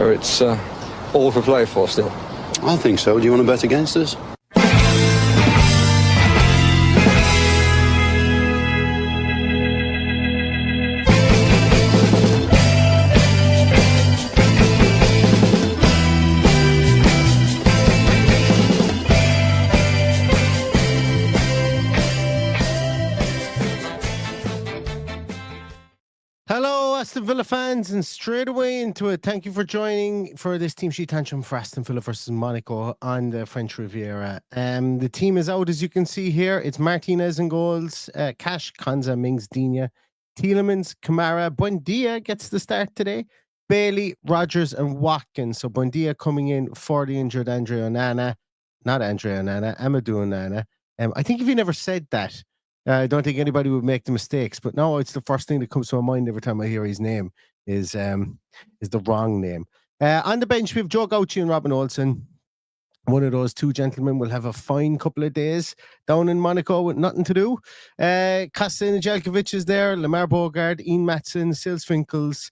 year, it's all to play for still. I think so. Do you want to bet against us? Hello, Aston Villa fans, and straight away into it. Thank you for joining for this team sheet tantrum for Aston Villa versus Monaco on the French Riviera. The team is out, as you can see here. It's Martinez in goals, Cash, Konza, Mings, Digne, Tielemans, Kamara. Buendia gets the start today. Bailey, Rogers, and Watkins. So Buendia coming in for the injured Andre Onana. Not Andre Onana, Amadou Onana. I think if you never said that, I don't think anybody would make the mistakes, but no, it's the first thing that comes to my mind every time I hear his name is the wrong name. On the bench, we have Joe Gauci and Robin Olsen. One of those two gentlemen will have a fine couple of days down in Monaco with nothing to do. Kostin Jelkovic is there, Lamar Bogard, Ian Matson, Sils Finkels,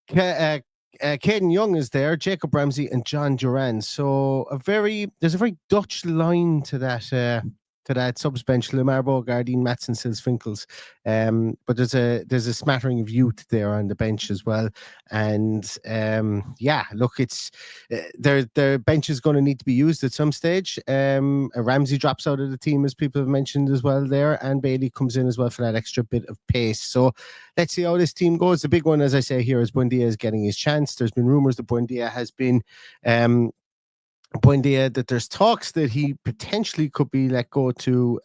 Caden Young is there, Jacob Ramsey, and John Duran. So there's a very Dutch line to that subs bench, Lamar Bogard, Ian Matson, Sils Finkels. But there's a smattering of youth there on the bench as well. And look, it's their bench is going to need to be used at some stage. Ramsey drops out of the team, as people have mentioned as well there, and Bailey comes in as well for that extra bit of pace. So let's see how this team goes. The big one, as I say here, is Buendia is getting his chance. There's been rumours that Buendia that there's talks that he potentially could be let go to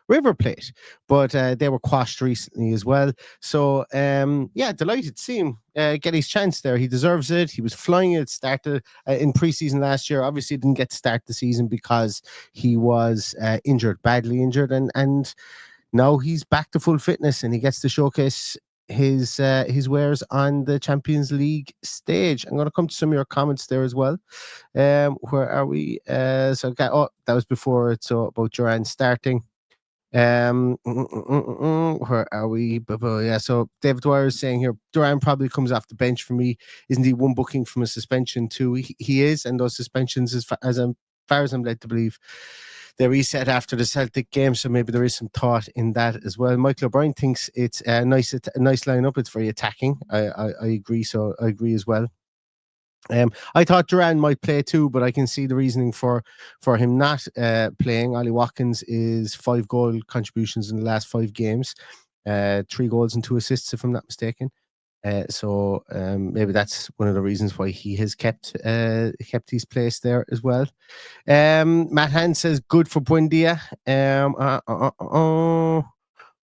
River Plate, but they were quashed recently as well. So delighted to see him get his chance there. He deserves it. He was flying it. Started in preseason last year. Obviously didn't get to start the season because he was badly injured, and now he's back to full fitness and he gets to showcase his wares on the Champions League stage. I'm going to come to some of your comments there as well. Where are we? That was before it. So about Duran starting. Where are we? Yeah. So David Dwyer is saying here, Duran probably comes off the bench for me. Isn't he one booking from a suspension too? He is, and those suspensions, as far as I'm led to believe, they reset after the Celtic game, so maybe there is some thought in that as well. Michael O'Brien thinks it's a nice lineup. It's very attacking. I agree. So I agree as well. I thought Duran might play too, but I can see the reasoning for him not playing. Ollie Watkins is 5 goal contributions in the last 5 games, 3 goals and 2 assists, if I'm not mistaken. So maybe that's one of the reasons why he has kept his place there as well. Matt Hand says good for Buendia.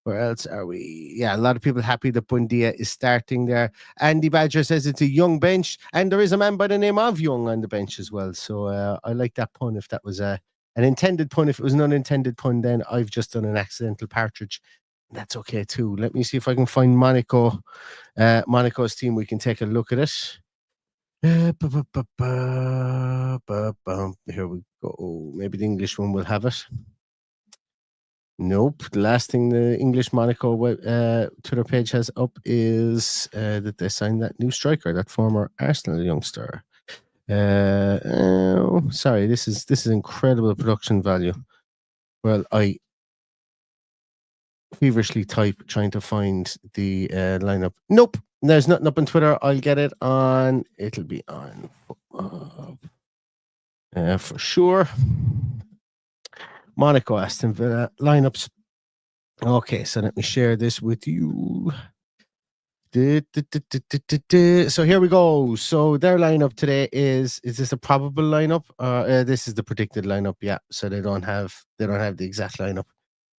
Where else are we? Yeah, a lot of people happy that Buendia is starting there. Andy Badger says it's a young bench, and there is a man by the name of Young on the bench as well. So I like that pun. If that was an intended pun, if it was an unintended pun, then I've just done an accidental partridge. That's okay too. Let me see if I can find Monaco's team. We can take a look at it. Here we go. Maybe the English one will have it. Nope. The last thing the English Monaco Twitter page has up is that they signed that new striker, that former Arsenal youngster. Sorry, this is incredible production value. Well, I feverishly type trying to find the lineup. Nope, there's nothing up on Twitter. I'll get it on. It'll be on for sure. Monaco, Aston Villa lineups. Okay, so let me share this with you. So here we go. So their lineup today is this a probable lineup? This is the predicted lineup. Yeah. So they don't have the exact lineup.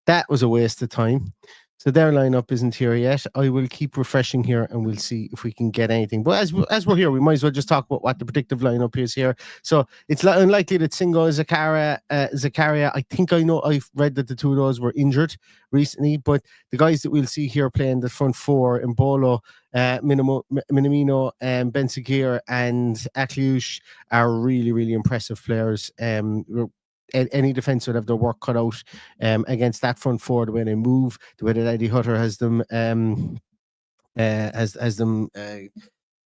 That was a waste of time. So their lineup isn't here yet. I will keep refreshing here and we'll see if we can get anything. But as we're here, we might as well just talk about what the predictive lineup is here. So it's unlikely that Singo, Zakaria, I think I know I've read that the two of those were injured recently, but the guys that we'll see here playing the front four, Mbolo, Minamino, Benzakir and Akliush are really, really impressive players. Any defence would have their work cut out against that front four, the way they move, the way that Eddie Hutter has them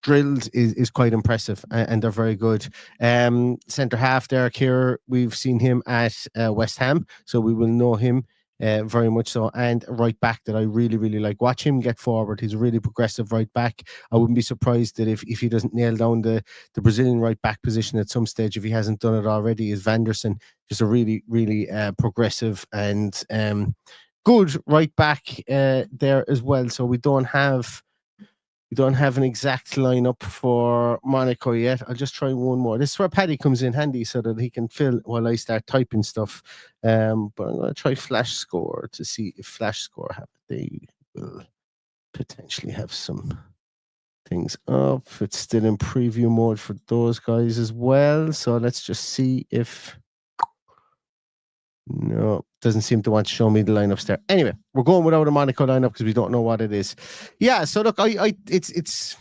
drilled is quite impressive, and they're very good. Centre half there, Kier, we've seen him at West Ham, so we will know him very much so. And right back that I really, really like. Watch him get forward. He's a really progressive right back. I wouldn't be surprised that if he doesn't nail down the Brazilian right back position at some stage, if he hasn't done it already, is Vanderson. Just a really, really progressive and good right back there as well. So we don't have an exact lineup for Monaco yet. I'll just try one more. This is where Paddy comes in handy so that he can fill while I start typing stuff. But I'm going to try Flash Score to see if Flash Score they will potentially have some things up. It's still in preview mode for those guys as well. So let's just see if... No, doesn't seem to want to show me the lineups there. Anyway, we're going without a Monaco lineup because we don't know what it is. Yeah, so look, it's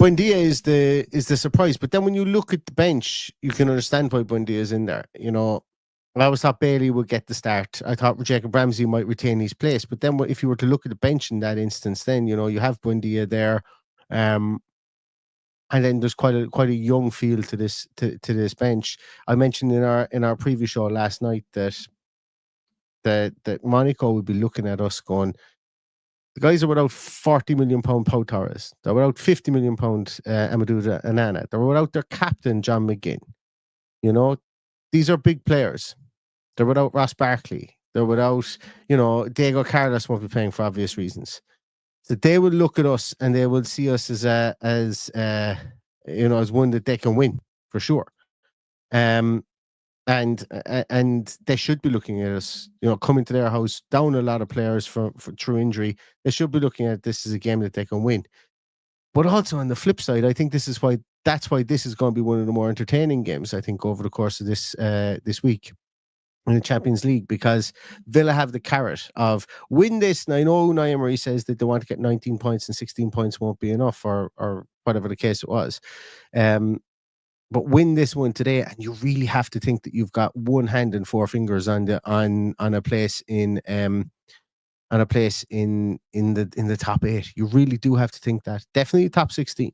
Buendia is the surprise, but then when you look at the bench, you can understand why Buendia is in there. You know, I always thought Bailey would get the start. I thought Jacob Ramsey might retain his place, but then if you were to look at the bench in that instance, then you know you have Buendia there. And then there's quite a young feel to this bench. I mentioned in our preview show last night that Monaco would be looking at us going, the guys are without £40 million Pau Torres. They're without £50 million Amadou Onana. They're without their captain John McGinn. You know, these are big players. They're without Ross Barkley. They're without, you know, Diego Carlos won't be playing for obvious reasons. So they will look at us and they will see us as one that they can win for sure. And they should be looking at us, you know, coming to their house, down a lot of players for through injury. They should be looking at this as a game that they can win. But also on the flip side, I think that's why this is going to be one of the more entertaining games, I think, over the course of this week in the Champions League, because Villa have the carrot of win this. And I know Unai Emery says that they want to get 19 points and 16 points won't be enough, or whatever the case it was. But win this one today, and you really have to think that you've got one hand and four fingers on a place in the top 8. You really do have to think that. Definitely top 16,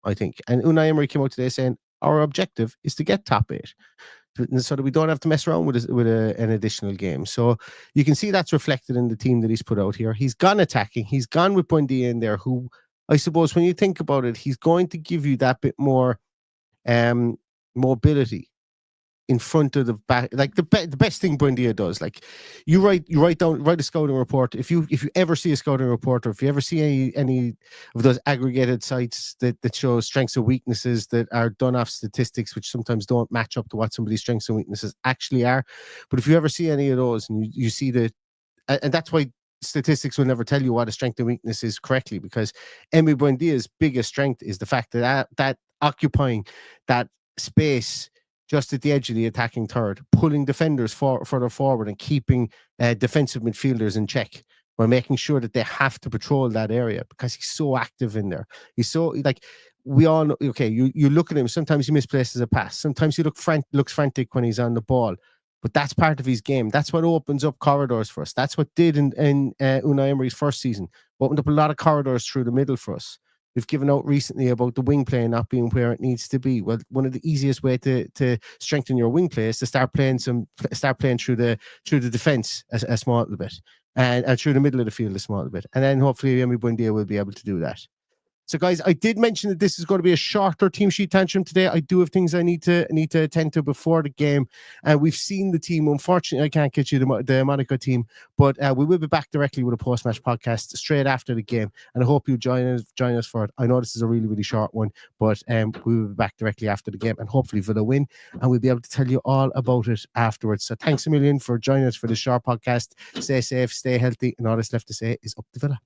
I think. And Unai Emery came out today saying our objective is to get top 8. So that we don't have to mess around with an additional game. So you can see that's reflected in the team that he's put out here. He's gone attacking. He's gone with Buendia in there, who I suppose when you think about it, he's going to give you that bit more mobility in front of the back. Like the best thing Buendia does, like you write a scouting report. If you ever see a scouting report, or if you ever see any of those aggregated sites that show strengths and weaknesses that are done off statistics, which sometimes don't match up to what somebody's strengths and weaknesses actually are. But if you ever see any of those and you see and that's why statistics will never tell you what a strength and weakness is correctly, because Emi Buendia's biggest strength is the fact that occupying that space just at the edge of the attacking third, pulling defenders further forward and keeping defensive midfielders in check by making sure that they have to patrol that area, because he's so active in there. He's so, like, we all know, okay, you look at him, sometimes he misplaces a pass, sometimes he looks frantic when he's on the ball, but that's part of his game. That's what opens up corridors for us. That's what did in Unai Emery's first season. Opened up a lot of corridors through the middle for us. We've given out recently about the wing play not being where it needs to be. Well, one of the easiest way to strengthen your wing play is to start playing through the defense a small little bit, and through the middle of the field a small little bit, and then hopefully Emi Buendia will be able to do that. So, guys, I did mention that this is going to be a shorter team sheet tantrum today. I do have things I need to attend to before the game. And we've seen the team. Unfortunately, I can't get you the Monaco team, but we will be back directly with a post-match podcast straight after the game. And I hope you join us for it. I know this is a really, really short one, but we will be back directly after the game, and hopefully Villa win, and we'll be able to tell you all about it afterwards. So thanks a million for joining us for this short podcast. Stay safe, stay healthy, and all that's left to say is up to Villa.